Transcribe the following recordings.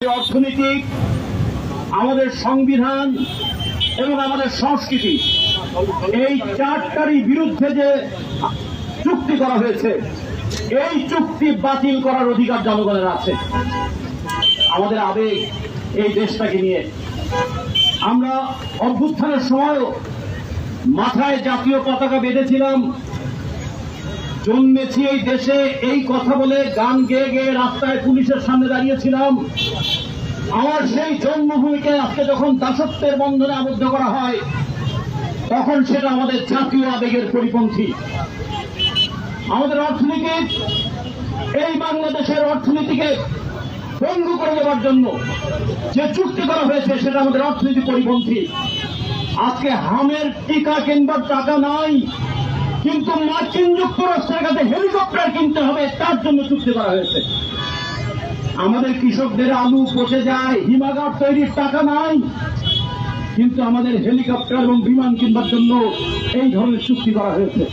অর্থনৈতিক, আমাদের সংবিধান এবং আমাদের সংস্কৃতি, এই চারটারই বিরুদ্ধে যে চুক্তি করা হয়েছে, এই চুক্তি বাতিল করার অধিকার জনগণের আছে। আমাদের আবেগ এই দেশটাকে নিয়ে, আমরা অভ্যুত্থানের সময়ও মাথায় জাতীয় পতাকা বেঁধেছিলাম, জন্মেছি এই দেশে এই কথা বলে গান গেয়ে গেয়ে রাস্তায় পুলিশের সামনে দাঁড়িয়েছিলাম। আমার সেই জন্মভূমিকে আজকে যখন দাসত্বের বন্ধনে আবদ্ধ করা হয়, তখন সেটা আমাদের জাতীয় আবেগের পরিপন্থী। আমাদের অর্থনীতি, এই বাংলাদেশের অর্থনীতিকে পঙ্গু করে দেওয়ার জন্য যে চুক্তি করা হয়েছে, সেটা আমাদের অর্থনীতি পরিপন্থী। আজকে হামের টিকা কিনবার টাকা নাই, কিন্তু মার্কিন যুক্তরাষ্ট্রের কাছে হেলিকপ্টার কিনতে হবে, তার জন্য চুক্তি করা হয়েছে। আমাদের কৃষকদের আলু পচে যায়, হিমাগার তৈরির টাকা নাই, কিন্তু আমাদের হেলিকপ্টার এবং বিমান কিনবার জন্য এই ধরনের চুক্তি করা হয়েছে।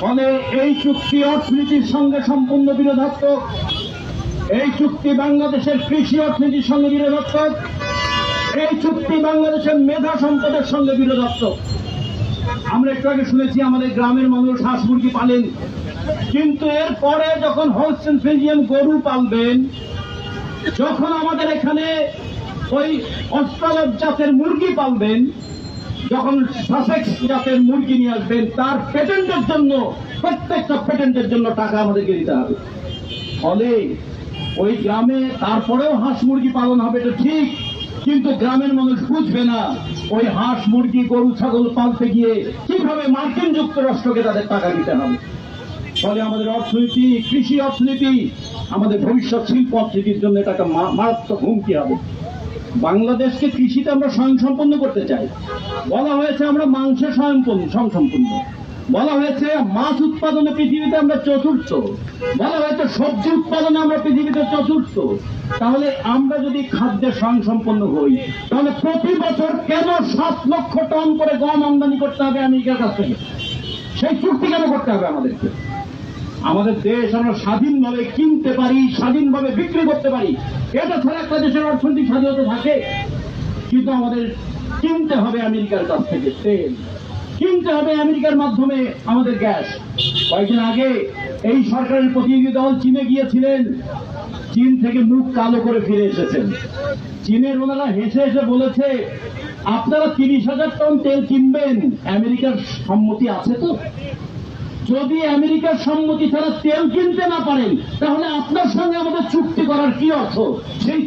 ফলে এই চুক্তি অর্থনীতির সঙ্গে সম্পূর্ণ বিরোধাত্মক। এই চুক্তি বাংলাদেশের কৃষি অর্থনীতির সঙ্গে বিরোধাত্মক। এই চুক্তি বাংলাদেশের মেধা সম্পদের সঙ্গে বিরোধাত্মক। আমরা একটু আগে শুনেছি আমাদের গ্রামের মানুষ হাঁস মুরগি পালেন, কিন্তু এরপরে যখন হলস্টেইন ফ্রিজিয়ান গরু পালবেন, যখন আমাদের এখানে ওই অস্ট্রেলিয়ান জাতের মুরগি পালবেন, যখন সাসেক্স জাতের মুরগি নিয়ে আসবেন, তার পেটেন্টের জন্য, প্রত্যেকটা পেটেন্টের জন্য টাকা আমাদেরকে দিতে হবে। ফলে ওই গ্রামে তারপরেও হাঁস মুরগি পালন হবে, এটা ঠিক, কিন্তু গ্রামের মানুষ বুঝবে না ওই হাঁস মুরগি গরু ছাগল পালতে গিয়ে কিভাবে মার্কিন যুক্তরাষ্ট্রকে তাদের টাকা দিতে হবে। ফলে আমাদের অর্থনীতি, কৃষি অর্থনীতি, আমাদের ভবিষ্যৎ শিল্প অর্থনীতির জন্য এটা একটা মারাত্মক হুমকি হবে। বাংলাদেশকে কৃষিতে আমরা স্বয়ংসম্পন্ন করতে চাই। বলা হয়েছে আমরা মাংসে স্বয়ংসম্পন্ন, বলা হয়েছে মাছ উৎপাদনে পৃথিবীতে আমরা চতুর্থ, বলা হয়েছে সবজি উৎপাদনে আমরা পৃথিবীতে চতুর্থ। তাহলে আমরা যদি খাদ্যে স্বয়ংসম্পন্ন হই, তাহলে প্রতি বছর কেন 7 লক্ষ টন করে গম আমদানি করতে হবে আমেরিকার কাছ থেকে? সেই চুক্তি কেন করতে হবে আমাদেরকে? আমাদের দেশ আমরা স্বাধীনভাবে কিনতে পারি, স্বাধীনভাবে বিক্রি করতে পারি, এটা ছাড়া একটা দেশের অর্থনৈতিক স্বাধীনতা থাকে। কিন্তু আমাদের কিনতে হবে আমেরিকার কাছ থেকে তেল, কিনতে হবে আমেরিকার মাধ্যমে আমাদের গ্যাস। কয়েকদিন আগে এই সরকারের প্রতিনিধি দল চীনে গিয়েছিলেন, চীন থেকে মুখ কালো করে ফিরে এসেছেন। চীনের ওনারা হেসে হেসে বলেছে, আপনারা 30,000 টন তেল কিনবেন, আমেরিকার সম্মতি আছে তো? যদি আমেরিকার সম্মতি ছাড়া তেল কিনতে না পারেন, তাহলে আপনার সঙ্গে আমাদের চুক্তি করার কি অর্থ? সেই